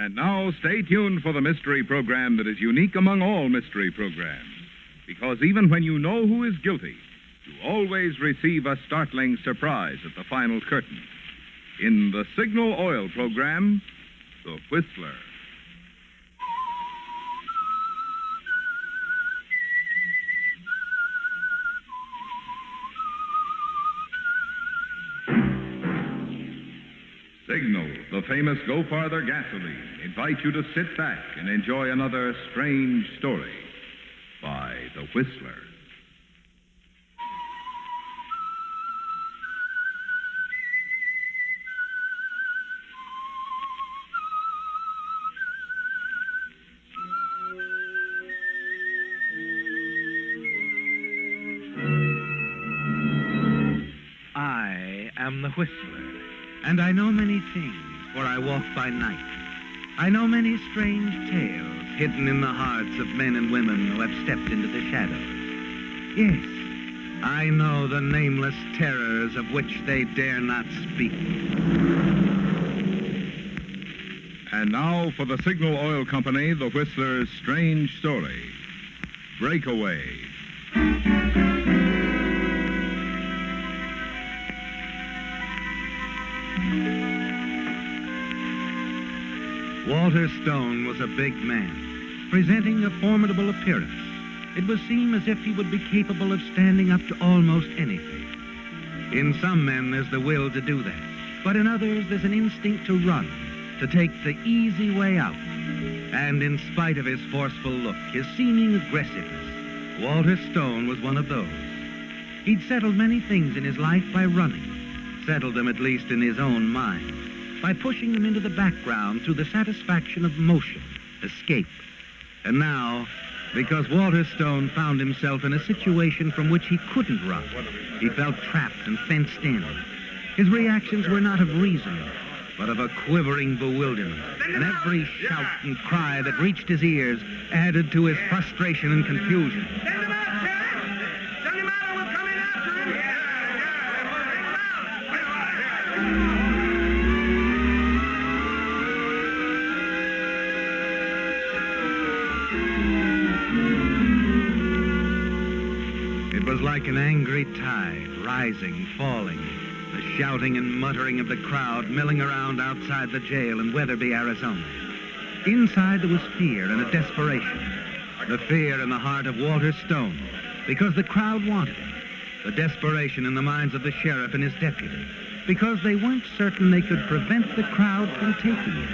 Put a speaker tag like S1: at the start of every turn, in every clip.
S1: And now, stay tuned for the mystery program that is unique among all mystery programs. Because even when you know who is guilty, you always receive a startling surprise at the final curtain. In the Signal Oil program, The Whistler. Signal, the famous Go Farther gasoline, invite you to sit back and enjoy another strange story by The Whistler.
S2: I am the Whistler. And I know many things, for I walk by night. I know many strange tales hidden in the hearts of men and women who have stepped into the shadows. Yes, I know the nameless terrors of which they dare not speak.
S1: And now for the Signal Oil Company, The Whistler's strange story, Breakaway.
S2: Walter Stone was a big man, presenting a formidable appearance. It would seem as if he would be capable of standing up to almost anything. In some men, there's the will to do that. But in others, there's an instinct to run, to take the easy way out. And in spite of his forceful look, his seeming aggressiveness, Walter Stone was one of those. He'd settled many things in his life by running, settled them at least in his own mind, by pushing them into the background through the satisfaction of motion, escape. And now, because Walter Stone found himself in a situation from which he couldn't run, he felt trapped and fenced in. His reactions were not of reason, but of a quivering bewilderment. And every shout and cry that reached his ears added to his frustration and confusion.
S3: Send him out, Sheriff! Send him out, or we're coming after him!
S2: It was like an angry tide, rising, falling, the shouting and muttering of the crowd milling around outside the jail in Weatherby, Arizona. Inside there was fear and a desperation. The fear in the heart of Walter Stone, because the crowd wanted him. The desperation in the minds of the sheriff and his deputy, because they weren't certain they could prevent the crowd from taking him.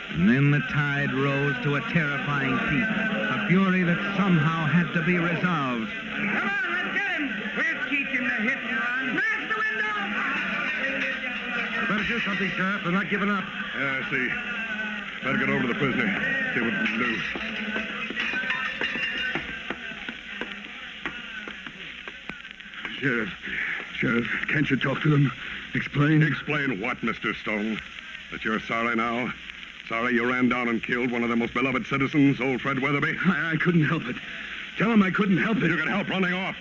S2: And then the tide rose to a terrifying peak, a fury that somehow had to be resolved.
S3: Come on, let's get him! We're teaching the hit and run. Smash the window!
S4: Better do something, Sheriff. They're not giving up. Yeah, I see. Better get over to the prisoner. See what we can do. Sheriff, can't you talk to them? Explain? Explain what, Mr. Stone? That you're sorry now? Sorry you ran down and killed one of the most beloved citizens, old Fred Weatherby? I couldn't help it. Tell him I couldn't help it. You can help running off,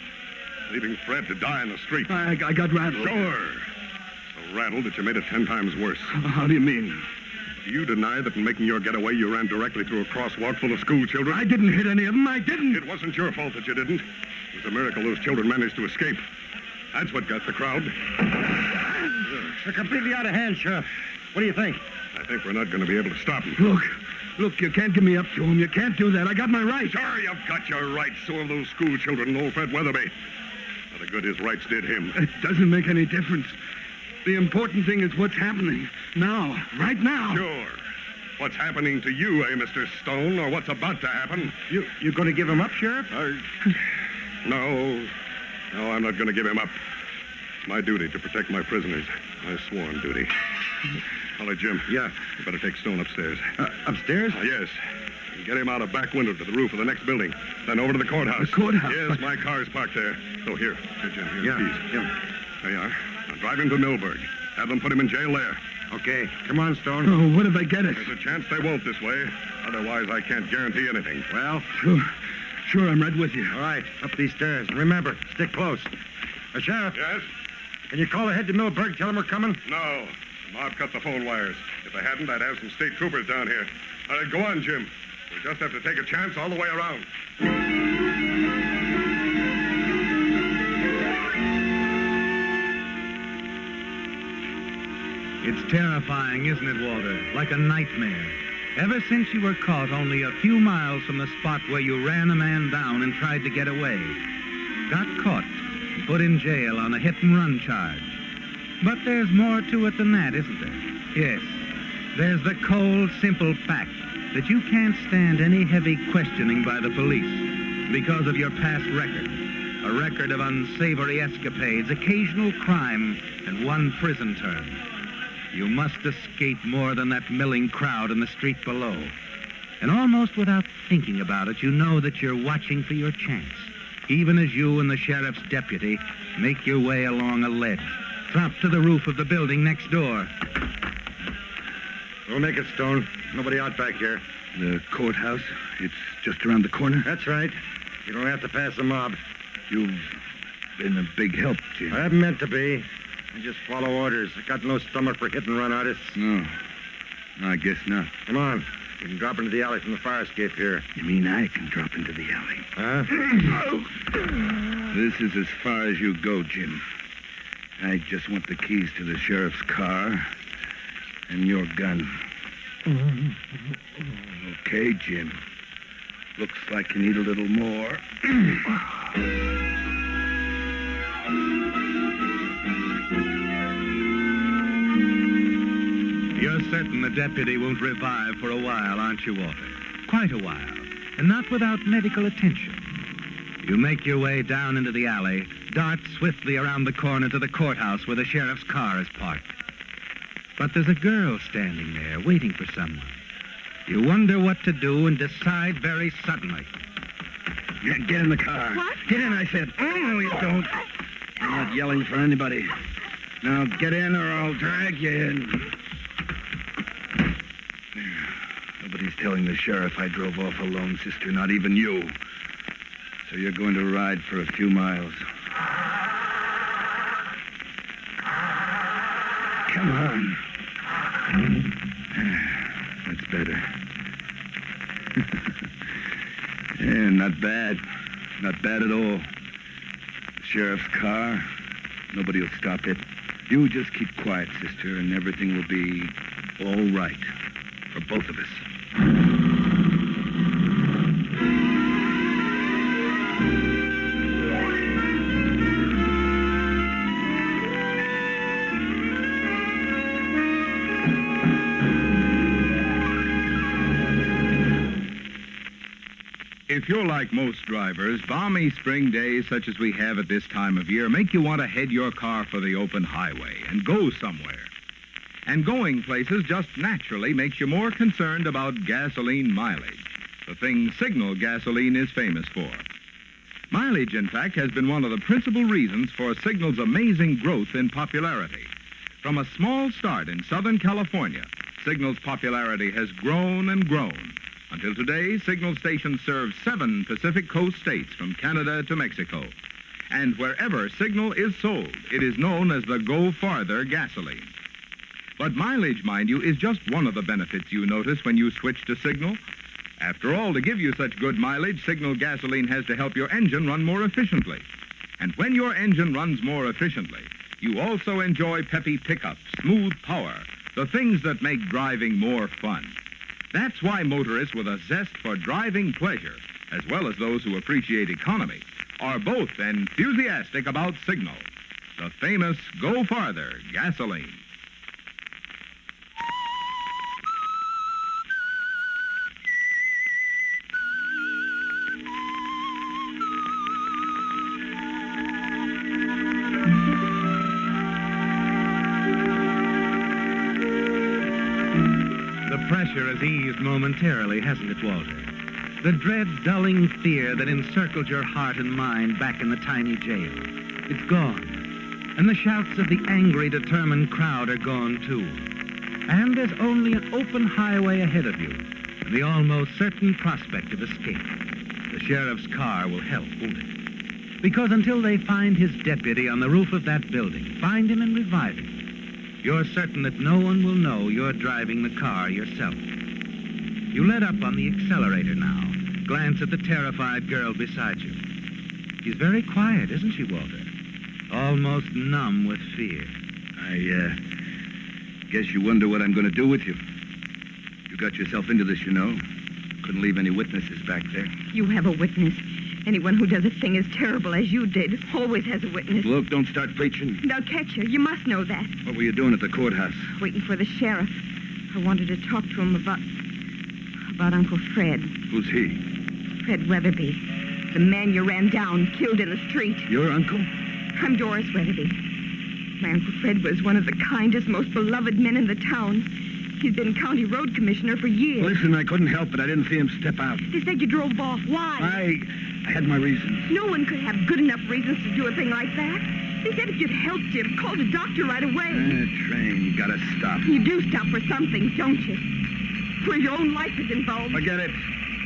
S4: leaving Fred to die in the street. I got rattled. Sure. So rattled that you made it 10 times worse. How do you mean? Do you deny that in making your getaway, you ran directly through a crosswalk full of school children? I didn't hit any of them. I didn't. It wasn't your fault that you didn't. It was a miracle those children managed to escape. That's what got the crowd.
S5: They're completely out of hand, Sheriff. What do you think?
S4: I think we're not going to be able to stop them.
S6: Look, you can't give me up to him. You can't do that. I got my rights.
S4: Sure, you've got your rights. So have those school children and old Fred Weatherby. Now, the good his rights did him.
S6: It doesn't make any difference. The important thing is what's happening now, right now.
S4: Sure. What's happening to you, Mr. Stone, or what's about to happen?
S5: You going to give him up, Sheriff?
S4: No, I'm not going to give him up. It's my duty to protect my prisoners. My sworn duty. Hello, Jim.
S5: Yeah.
S4: You better take Stone upstairs.
S5: Upstairs?
S4: Yes. And get him out a back window to the roof of the next building. Then over to the courthouse.
S6: The courthouse?
S4: Yes, my car's parked there. Oh, here, Jim. Here's the keys.
S5: Yeah.
S4: There you are. Now drive him to Millburg. Have them put him in jail there.
S5: Okay. Come on, Stone.
S6: Oh, what if I get it?
S4: There's a chance they won't this way. Otherwise, I can't guarantee anything.
S5: Well?
S6: Sure, I'm right with you.
S5: All right. Up these stairs. And remember, stick close. Sheriff?
S4: Yes?
S5: Can you call ahead to Millburg? Tell them we're coming?
S4: No. The mob cut the phone wires. If they hadn't, I'd have some state troopers down here. All right, go on, Jim. We just have to take a chance all the way around.
S2: It's terrifying, isn't it, Walter? Like a nightmare. Ever since you were caught only a few miles from the spot where you ran a man down and tried to get away. Got caught and put in jail on a hit-and-run charge. But there's more to it than that, isn't there? Yes. There's the cold, simple fact that you can't stand any heavy questioning by the police because of your past record. A record of unsavory escapades, occasional crime, and one prison term. You must escape more than that milling crowd in the street below. And almost without thinking about it, you know that you're watching for your chance, even as you and the sheriff's deputy make your way along a ledge, drop to the roof of the building next door.
S5: We'll make it, Stone. Nobody out back here.
S6: The courthouse? It's just around the corner?
S5: That's right. You don't have to pass the mob.
S6: You've been a big help, Jim.
S5: I haven't meant to be. I just follow orders. I got no stomach for hit-and-run artists.
S6: No, I guess not.
S5: Come on. We can drop into the alley from the fire escape here.
S6: You mean I can drop into the alley?
S5: Huh?
S6: This is as far as you go, Jim. I just want the keys to the sheriff's car and your gun. Okay, Jim. Looks like you need a little more.
S2: You're certain the deputy won't revive for a while, aren't you, Walter? Quite a while. And not without medical attention. You make your way down into the alley, dart swiftly around the corner to the courthouse where the sheriff's car is parked. But there's a girl standing there, waiting for someone. You wonder what to do and decide very suddenly.
S6: Get in the car.
S7: What?
S6: Get in, I said. Oh, no, you don't. I'm not yelling for anybody. Now get in or I'll drag you in. Nobody's telling the sheriff I drove off alone, sister, not even you. So you're going to ride for a few miles. Come on. That's better. Yeah, not bad. Not bad at all. The sheriff's car, nobody will stop it. You just keep quiet, sister, and everything will be all right for both of us.
S1: If you're like most drivers, balmy spring days such as we have at this time of year make you want to head your car for the open highway and go somewhere. And going places just naturally makes you more concerned about gasoline mileage, the thing Signal gasoline is famous for. Mileage, in fact, has been one of the principal reasons for Signal's amazing growth in popularity. From a small start in Southern California, Signal's popularity has grown and grown. Until today, Signal stations serve 7 Pacific Coast states from Canada to Mexico. And wherever Signal is sold, it is known as the Go Farther gasoline. But mileage, mind you, is just one of the benefits you notice when you switch to Signal. After all, to give you such good mileage, Signal gasoline has to help your engine run more efficiently. And when your engine runs more efficiently, you also enjoy peppy pickup, smooth power, the things that make driving more fun. That's why motorists with a zest for driving pleasure, as well as those who appreciate economy, are both enthusiastic about Signal, the famous Go Farther gasoline.
S2: Pressure has eased momentarily, hasn't it, Walter? The dread, dulling fear that encircled your heart and mind back in the tiny jail. It's gone. And the shouts of the angry, determined crowd are gone, too. And there's only an open highway ahead of you and the almost certain prospect of escape. The sheriff's car will help, won't it? Because until they find his deputy on the roof of that building, find him and revive him, You're certain that no one will know you're driving the car yourself. You let up on the accelerator now. Glance at the terrified girl beside you. She's very quiet, isn't she, Walter? Almost numb with fear.
S6: I guess you wonder what I'm going to do with you. You got yourself into this, you know. Couldn't leave any witnesses back there.
S7: You have a witness. Anyone who does a thing as terrible as you did always has a witness.
S6: Look, don't start preaching.
S7: They'll catch you. You must know that.
S6: What were you doing at the courthouse?
S7: Waiting for the sheriff. I wanted to talk to him about Uncle Fred.
S6: Who's he?
S7: Fred Weatherby. The man you ran down, killed in the street.
S6: Your uncle?
S7: I'm Doris Weatherby. My Uncle Fred was one of the kindest, most beloved men in the town. He's been county road commissioner for years.
S6: Listen, I couldn't help it. I didn't see him step out.
S7: They said you drove off. Why?
S6: I had my reasons.
S7: No one could have good enough reasons to do a thing like that. They said if you'd helped him, called a doctor right away.
S6: Train, you gotta stop.
S7: You do stop for something, don't you? Where your own life is involved.
S6: Forget it.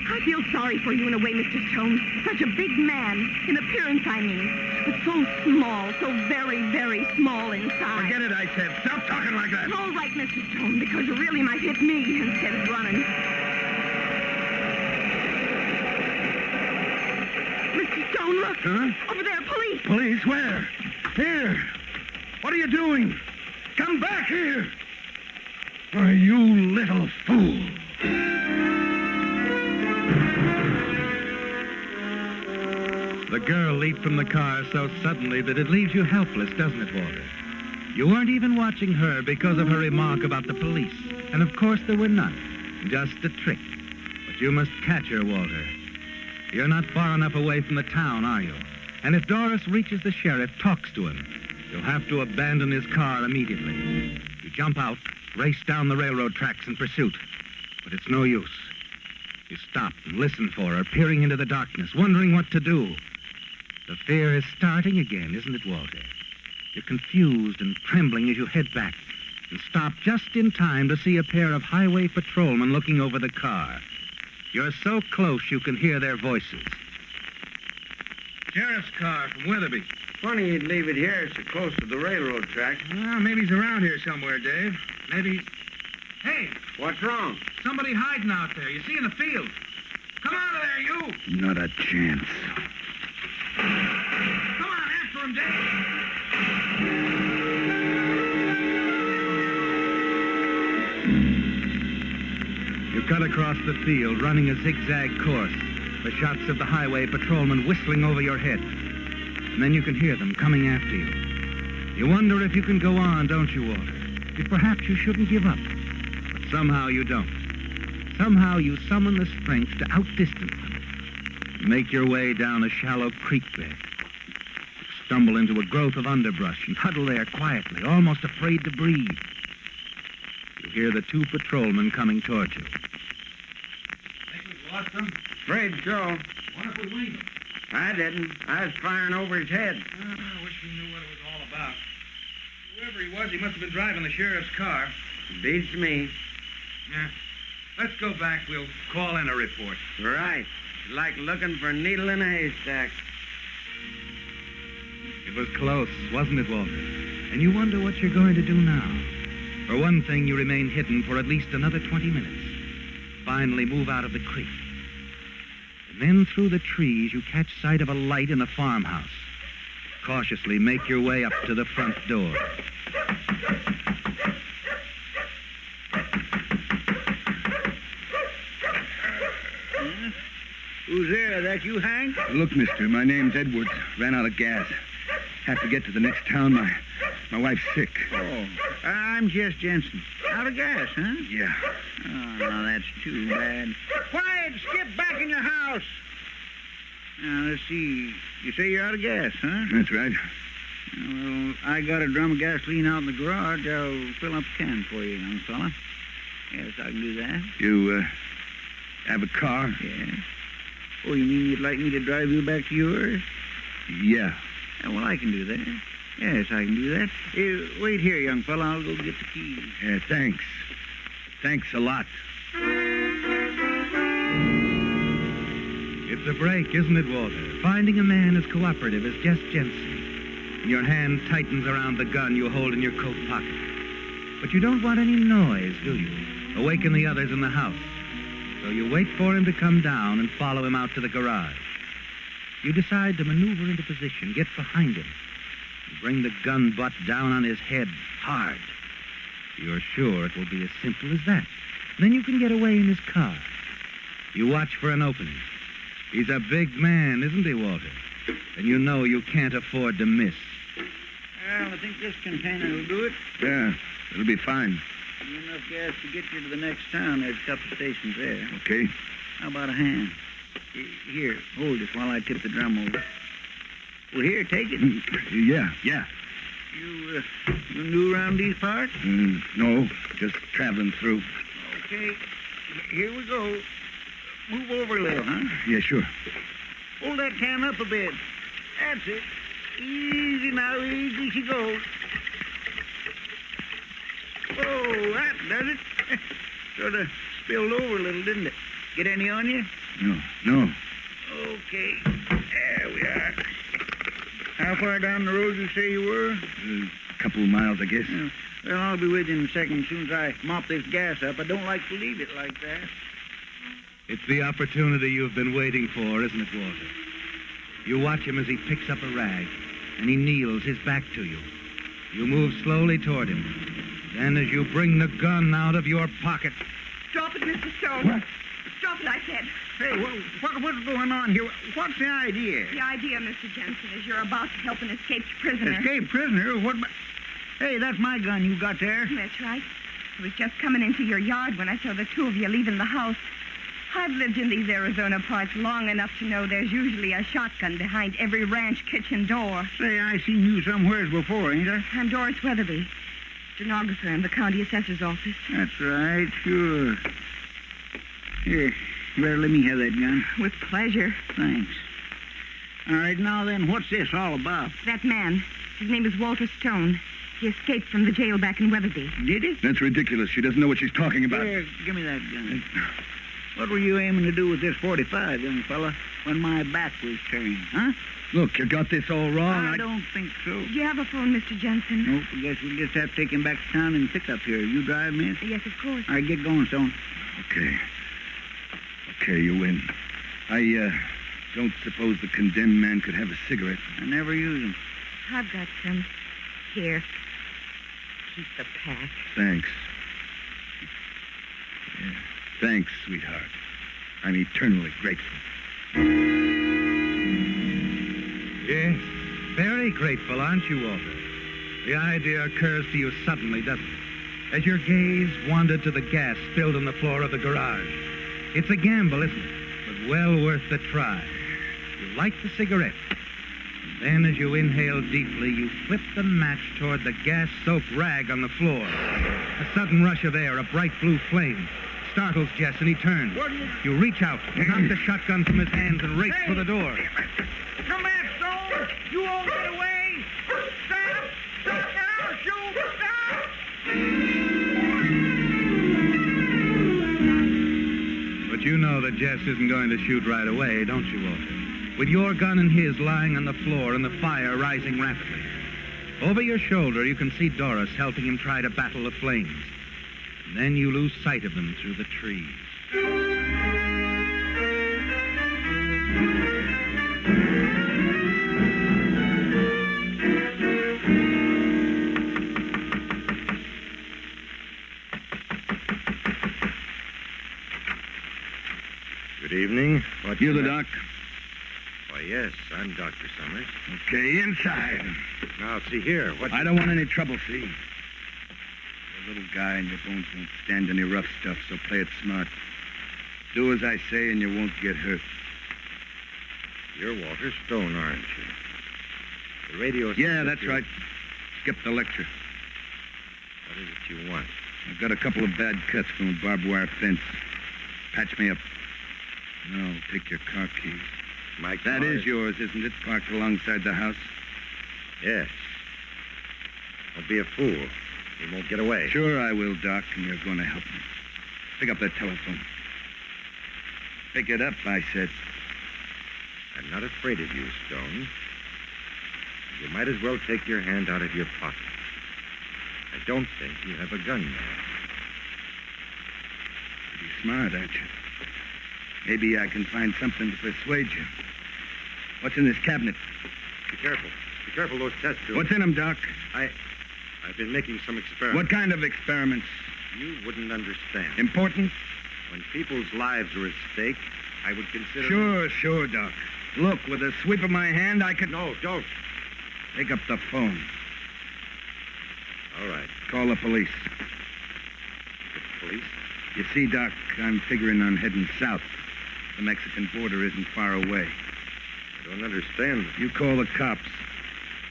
S7: I feel sorry for you in a way, Mr. Stone. Such a big man, in appearance, I mean. But so small, so very, very small inside.
S6: Forget it, I said. Stop talking like that.
S7: All right, Mr. Stone, because you really might hit me instead of running. Mr. Stone, look.
S6: Huh?
S7: Over there, police.
S6: Police? Where? Here. What are you doing? Come back here. Why, you little fool.
S2: The girl leaped from the car so suddenly that it leaves you helpless, doesn't it, Walter? You weren't even watching her because of her remark about the police. And of course there were none. Just a trick. But you must catch her, Walter. You're not far enough away from the town, are you? And if Doris reaches the sheriff, talks to him, you'll have to abandon his car immediately. You jump out, race down the railroad tracks in pursuit. But it's no use. You stop and listen for her, peering into the darkness, wondering what to do. The fear is starting again, isn't it, Walter? You're confused and trembling as you head back and stop just in time to see a pair of highway patrolmen looking over the car. You're so close you can hear their voices. Sheriff's car from Weatherby.
S5: Funny you'd leave it here so close to the railroad track.
S2: Well, maybe he's around here somewhere, Dave. Maybe... Hey,
S5: What's wrong?
S2: somebody hiding out there. You see in the field. Come out of there, you!
S6: Not a chance.
S2: Come on, after him, Dave! You cut across the field, running a zigzag course, the shots of the highway patrolmen whistling over your head. And then you can hear them coming after you. You wonder if you can go on, don't you, Walter? If perhaps you shouldn't give up. But somehow you don't. Somehow you summon the strength to outdistance them. Make your way down a shallow creek bed. Stumble into a growth of underbrush and huddle there quietly, almost afraid to breathe. You hear the two patrolmen coming toward you. Think we've lost them?
S5: Afraid so.
S2: What if we winged them?
S5: I didn't. I was firing over his head.
S2: I wish we knew what it was all about. Whoever he was, he must have been driving the sheriff's car.
S5: Beats me.
S2: Yeah. Let's go back. We'll call in a report.
S5: Right. It's like looking for a needle in a haystack.
S2: It was close, wasn't it, Walter? And you wonder what you're going to do now. For one thing, you remain hidden for at least another 20 minutes. Finally move out of the creek. And then through the trees, you catch sight of a light in a farmhouse. Cautiously make your way up to the front door.
S5: Who's there? That you, Hank?
S6: Look, mister, my name's Edwards. Ran out of gas. Have to get to the next town. My wife's sick.
S5: Oh, I'm Jess Jensen. Out of gas, huh?
S6: Yeah.
S5: Oh, no, that's too bad. Quiet! Skip back in your house! Now, let's see. You say you're out of gas, huh?
S6: That's right.
S5: Well, I got a drum of gasoline out in the garage. I'll fill up a can for you, young fella. Yes, I can do that.
S6: You, have a car?
S5: Yeah. Oh, you mean you'd like me to drive you back to yours?
S6: Yeah.
S5: Well, I can do that. Yes, I can do that. Wait here, young fella. I'll go get the keys.
S6: Yeah, thanks. Thanks a lot.
S2: It's a break, isn't it, Walter? Finding a man as cooperative as Jess Jensen. And your hand tightens around the gun you hold in your coat pocket. But you don't want any noise, do you? Awaken the others in the house. So you wait for him to come down and follow him out to the garage. You decide to maneuver into position, get behind him, and bring the gun butt down on his head hard. You're sure it will be as simple as that. Then you can get away in his car. You watch for an opening. He's a big man, isn't he, Walter? And you know you can't afford to miss.
S5: Well, I think this container will do it.
S6: Yeah, it'll be fine.
S5: Enough gas to get you to the next town. There's a couple stations there.
S6: Okay.
S5: How about a hand? Here, hold this while I tip the drum over. Well, here, take it.
S6: Yeah.
S5: You new around these parts?
S6: No, just traveling through.
S5: Okay, here we go. Move over a little, huh?
S6: Yeah, sure.
S5: Hold that can up a bit. That's it. Easy now, easy she goes. Oh, that does it. Sort of spilled over a little, didn't it? Get any on you?
S6: No.
S5: Okay, there we are. How far down the road you say you were?
S6: A couple of miles, I guess.
S5: Yeah. Well, I'll be with you in a second as soon as I mop this gas up. I don't like to leave it like that.
S2: It's the opportunity you've been waiting for, isn't it, Walter? You watch him as he picks up a rag, and he kneels, his back to you. You move slowly toward him. Then as you bring the gun out of your pocket...
S7: Drop it, Mr. Stone.
S6: What?
S7: Drop it, I said.
S5: Hey, what's going on here? What's the idea?
S7: The idea, Mr. Jensen, is you're about to help an escaped prisoner.
S5: Escaped prisoner? What? Hey, that's my gun you got there.
S7: That's right. I was just coming into your yard when I saw the two of you leaving the house. I've lived in these Arizona parts long enough to know there's usually a shotgun behind every ranch kitchen door.
S5: Say, I seen you somewheres before, ain't I?
S7: I'm Doris Weatherby, stenographer in the county assessor's office.
S5: That's right, sure. Here, you better let me have that gun.
S7: With pleasure.
S5: Thanks. All right, now then, what's this all about?
S7: That man, his name is Walter Stone. He escaped from the jail back in Weatherby.
S5: Did he?
S6: That's ridiculous. She doesn't know what she's talking about.
S5: Here, give me that gun. What were you aiming to do with this 45, young fella, when my back was turned, huh?
S6: Look, you got this all wrong.
S5: I don't think so.
S7: Do you have a phone, Mr. Jensen?
S5: Nope, I guess we'll just have to take him back to town and pick up here. You drive, miss?
S7: Yes, of course.
S5: All right, get going, Stone.
S6: Okay, you win. I don't suppose the condemned man could have a cigarette.
S5: I never use them.
S7: I've got some. Here. Keep the pack.
S6: Thanks. Yeah. Thanks, sweetheart. I'm eternally grateful.
S2: Yes, very grateful, aren't you, Walter? The idea occurs to you suddenly, doesn't it? As your gaze wandered to the gas spilled on the floor of the garage. It's a gamble, isn't it? But well worth the try. You light the cigarette. And then as you inhale deeply, you flip the match toward the gas-soaked rag on the floor. A sudden rush of air, a bright blue flame, startles Jess, and he turns. You reach out, knock the shotgun from his hands, and race for the door.
S5: Come back, Stone! You won't get away! Stop! Stop now! Shoot! Stop!
S2: But you know that Jess isn't going to shoot right away, don't you, Walter? With your gun and his lying on the floor and the fire rising rapidly. Over your shoulder, you can see Doris helping him try to battle the flames. And then you lose sight of them through the trees.
S8: Good evening.
S6: You're the doc?
S8: Why, yes, I'm Dr. Summers.
S6: Okay, inside.
S8: Now, see here,
S6: I don't want any trouble, see? You're a little guy and your bones won't stand any rough stuff, so play it smart. Do as I say and you won't get hurt.
S8: You're Walter Stone, aren't you? The radio...
S6: Yeah, that's right. Skip the lecture.
S8: What is it you want?
S6: I've got a couple of bad cuts from a barbed wire fence. Patch me up. No, take your car keys.
S8: My
S6: That
S8: car
S6: is yours, isn't it? Parked alongside the house?
S8: Yes. Don't be a fool. You won't get away.
S6: Sure I will, Doc, and you're going to help me. Pick up that telephone. Pick it up, I said.
S8: I'm not afraid of you, Stone. You might as well take your hand out of your pocket. I don't think you have a gun there.
S6: Pretty smart, aren't you? Maybe I can find something to persuade you. What's in this cabinet?
S8: Be careful. Be careful, those test tubes.
S6: What's in them, Doc?
S8: I've been making some experiments.
S6: What kind of experiments?
S8: You wouldn't understand.
S6: Important?
S8: When people's lives are at stake, I would consider...
S6: Sure, Doc. Look, with a sweep of my hand, I could...
S8: No, don't.
S6: Pick up the phone.
S8: All right.
S6: Call the police.
S8: The police?
S6: You see, Doc, I'm figuring on heading south. The Mexican border isn't far away.
S8: I don't understand.
S6: You call the cops.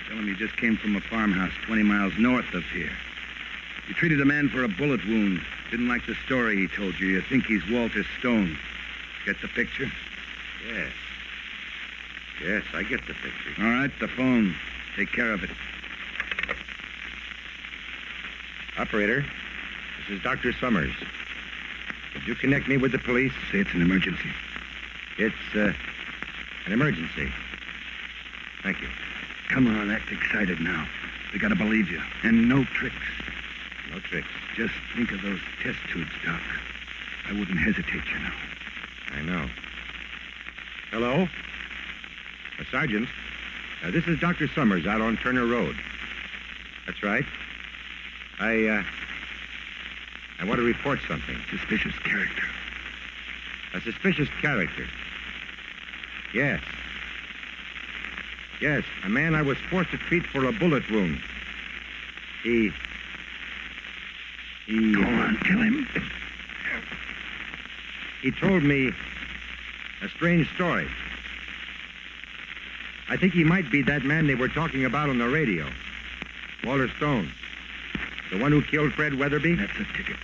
S6: Tell them you just came from a farmhouse 20 miles north of here. You treated a man for a bullet wound. Didn't like the story he told you. You think he's Walter Stone. Get the picture?
S8: Yes. Yes, I get the picture.
S6: All right, the phone. Take care of it.
S8: Operator, this is Dr. Summers. Could you connect me with the police?
S6: Say it's an emergency.
S8: It's, an emergency. Thank you.
S6: Come on, act excited now. They gotta believe you. And no tricks.
S8: No tricks.
S6: Just think of those test tubes, Doc. I wouldn't hesitate, you know.
S8: I know. Hello? Sergeant, this is Dr. Summers out on Turner Road. That's right. I want to report something.
S6: Suspicious character.
S8: A suspicious character? Yes. Yes, a man I was forced to treat for a bullet wound. He...
S6: Go on, kill him.
S8: He told me a strange story. I think he might be that man they were talking about on the radio. Walter Stone. The one who killed Fred Weatherby?
S6: That's a ticket.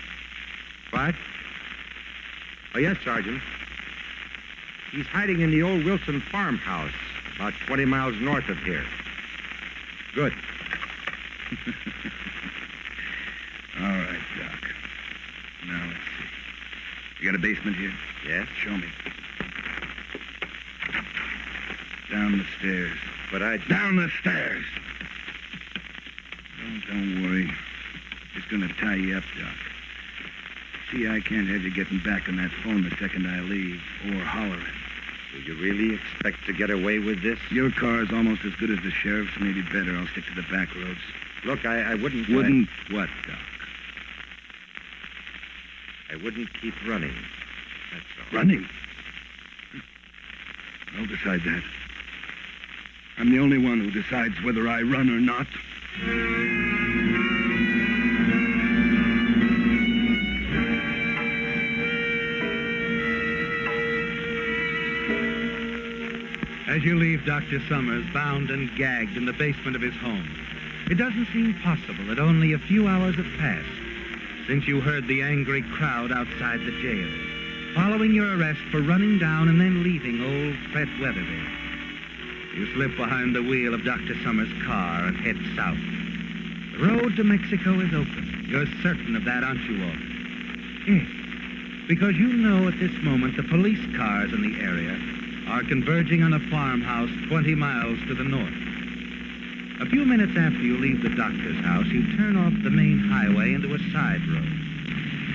S8: What? Oh, yes, Sergeant. He's hiding in the old Wilson farmhouse, about 20 miles north of here. Good.
S6: All right, Doc. Now, let's see. You got a basement here?
S8: Yes?
S6: Show me. Down the stairs.
S8: But
S6: Down the stairs! Don't worry. Just gonna tie you up, Doc. See, I can't have you getting back on that phone the second I leave, or hollering.
S8: Do you really expect to get away with this?
S6: Your car's almost as good as the sheriff's, maybe better. I'll stick to the back roads.
S8: Look, I wouldn't...
S6: Wouldn't what, Doc?
S8: I wouldn't keep running. That's all.
S6: Running? I'll decide that. I'm the only one who decides whether I run or not. As you leave Dr. Summers bound and gagged in the basement of his home, it doesn't seem possible that only a few hours have passed since you heard the angry crowd outside the jail, following your arrest for running down and then leaving old Fred Weatherby. You slip behind the wheel of Dr. Summers' car and head south. The road to Mexico is open. You're certain of that, aren't you, Walter? Yes, because you know at this moment the police cars in the area are converging on a farmhouse 20 miles to the north. A few minutes after you leave the doctor's house, you turn off the main highway into a side road.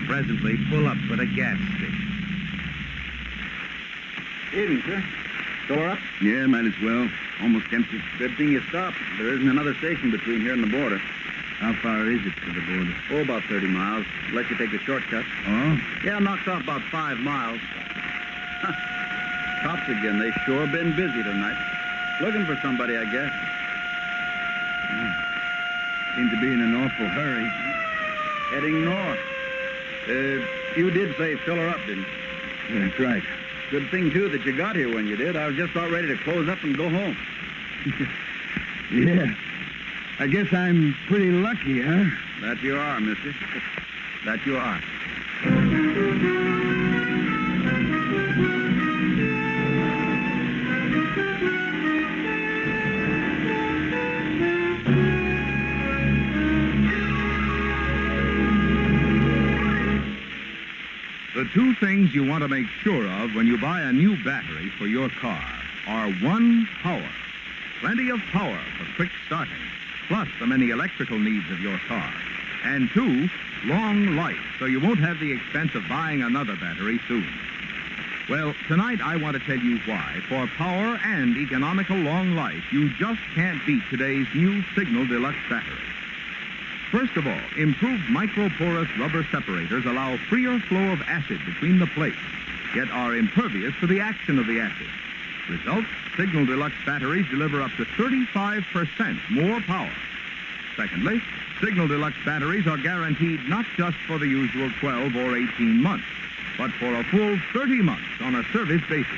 S6: Presently, pull up at a gas station.
S5: Evening, sir. Store up?
S6: Yeah, might as well. Almost empty.
S5: Good thing you stopped. There isn't another station between here and the border.
S6: How far is it to the border?
S5: Oh, about 30 miles. Let you take the shortcut.
S6: Oh?
S5: Yeah, knocks off about 5 miles. Cops again. They sure been busy tonight. Looking for somebody, I guess.
S6: Seem to be in an awful hurry.
S5: Heading north. You did say fill her up, didn't you?
S6: That's right.
S5: Good thing, too, that you got here when you did. I was just about ready to close up and go home.
S6: Yeah. I guess I'm pretty lucky, huh?
S5: That you are, mister. That you are.
S1: The two things you want to make sure of when you buy a new battery for your car are, one, power. Plenty of power for quick starting, plus the many electrical needs of your car. And 2, long life, so you won't have the expense of buying another battery soon. Well, tonight I want to tell you why, for power and economical long life, you just can't beat today's new Signal Deluxe battery. First of all, improved microporous rubber separators allow freer flow of acid between the plates, yet are impervious to the action of the acid. Result, Signal Deluxe batteries deliver up to 35% more power. Secondly, Signal Deluxe batteries are guaranteed not just for the usual 12 or 18 months, but for a full 30 months on a service basis.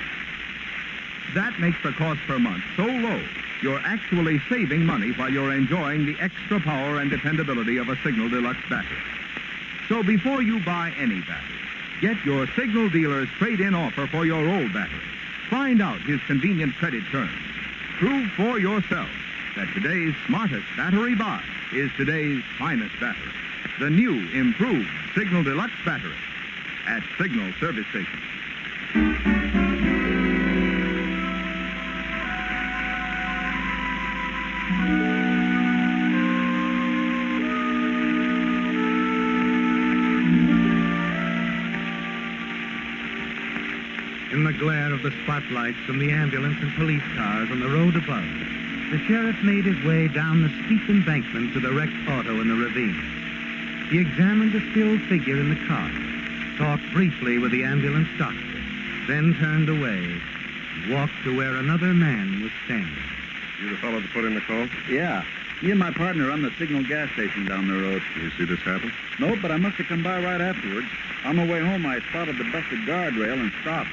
S1: That makes the cost per month so low, you're actually saving money while you're enjoying the extra power and dependability of a Signal Deluxe battery. So before you buy any battery, get your Signal dealer's trade-in offer for your old battery. Find out his convenient credit terms. Prove for yourself that today's smartest battery buy is today's finest battery. The new, improved Signal Deluxe battery at Signal service stations.
S2: In the glare of the spotlights from the ambulance and police cars on the road above, the sheriff made his way down the steep embankment to the wrecked auto in the ravine. He examined the still figure in the car, talked briefly with the ambulance doctor, then turned away and walked to where another man was standing.
S4: You the fellow that put in the call?
S5: Yeah. Me and my partner run the Signal gas station down the road.
S4: You see this happen?
S5: Nope, but I must have come by right afterwards. On my way home, I spotted the busted guardrail and stopped.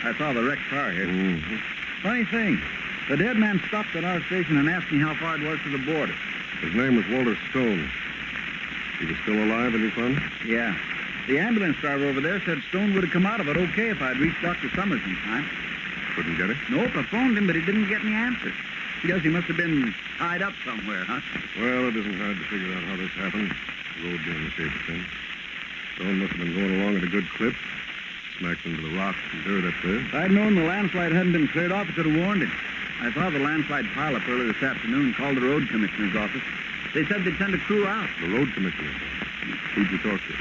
S5: I saw the wrecked car here.
S4: Mm-hmm.
S5: Funny thing, the dead man stopped at our station and asked me how far it was to the border.
S4: His name was Walter Stone. He was still alive when you found him?
S5: Yeah. The ambulance driver over there said Stone would have come out of it okay if I'd reached Dr. Summers in time.
S4: Couldn't get it?
S5: Nope, I phoned him, but he didn't get any answer. Guess he must have been tied up somewhere, huh?
S4: Well, it isn't hard to figure out how this happened. The road being the shape of things. Stone must have been going along at a good clip. Smacked into the rocks and dirt up there.
S5: If I'd known the landslide hadn't been cleared off, I could have warned him. I saw the landslide pileup early this afternoon, called the road commissioner's office. They said they'd send a crew out.
S4: The road commissioner. Who'd you talk to?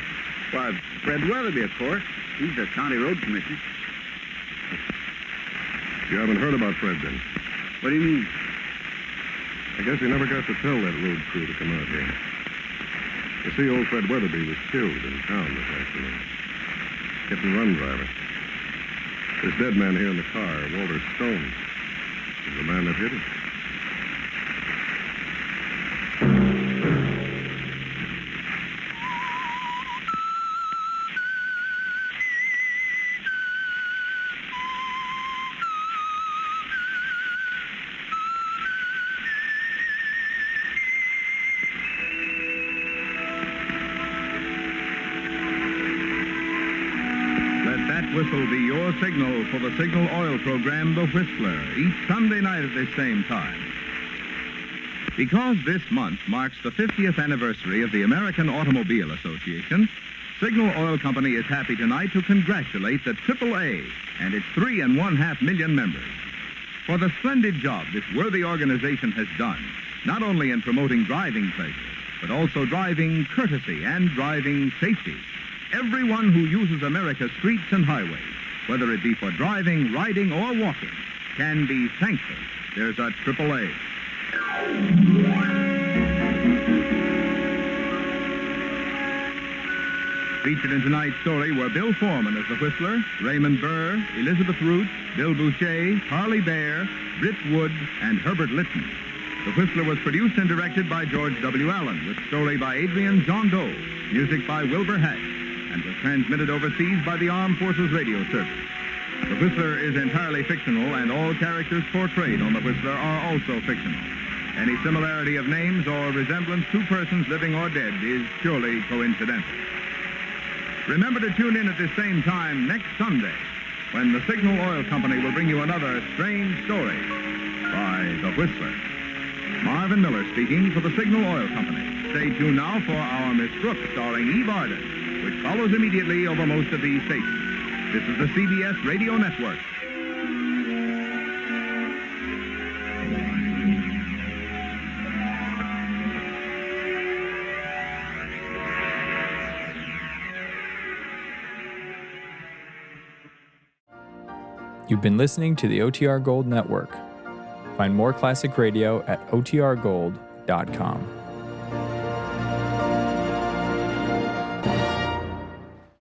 S5: Why, Fred Weatherby, of course. He's the county road commissioner.
S4: You haven't heard about Fred, then?
S5: What do you mean?
S4: I guess he never got to tell that road crew to come out here. You see, old Fred Weatherby was killed in town this afternoon. Hit-and-run driver. This dead man here in the car, Walter Stone, is the man that hit him.
S1: Whistle be your signal for the Signal Oil program, The Whistler, each Sunday night at this same time. Because this month marks the 50th anniversary of the American Automobile Association, Signal Oil Company is happy tonight to congratulate the AAA and its 3.5 million members for the splendid job this worthy organization has done, not only in promoting driving pleasure, but also driving courtesy and driving safety. Everyone who uses America's streets and highways, whether it be for driving, riding, or walking, can be thankful there's a AAA. Featured in tonight's story were Bill Foreman as the Whistler, Raymond Burr, Elizabeth Root, Bill Boucher, Harley Bear, Britt Wood, and Herbert Litton. The Whistler was produced and directed by George W. Allen, with story by Adrian John Doe, music by Wilbur Hatch, and was transmitted overseas by the Armed Forces Radio Service. The Whistler is entirely fictional, and all characters portrayed on The Whistler are also fictional. Any similarity of names or resemblance to persons living or dead is purely coincidental. Remember to tune in at this same time next Sunday, when the Signal Oil Company will bring you another strange story by The Whistler. Marvin Miller speaking for the Signal Oil Company. Stay tuned now for our Miss Brooks, starring Eve Arden, which follows immediately over most of these stations. This is the CBS Radio Network.
S9: You've been listening to the OTR Gold Network. Find more classic radio at otrgold.com.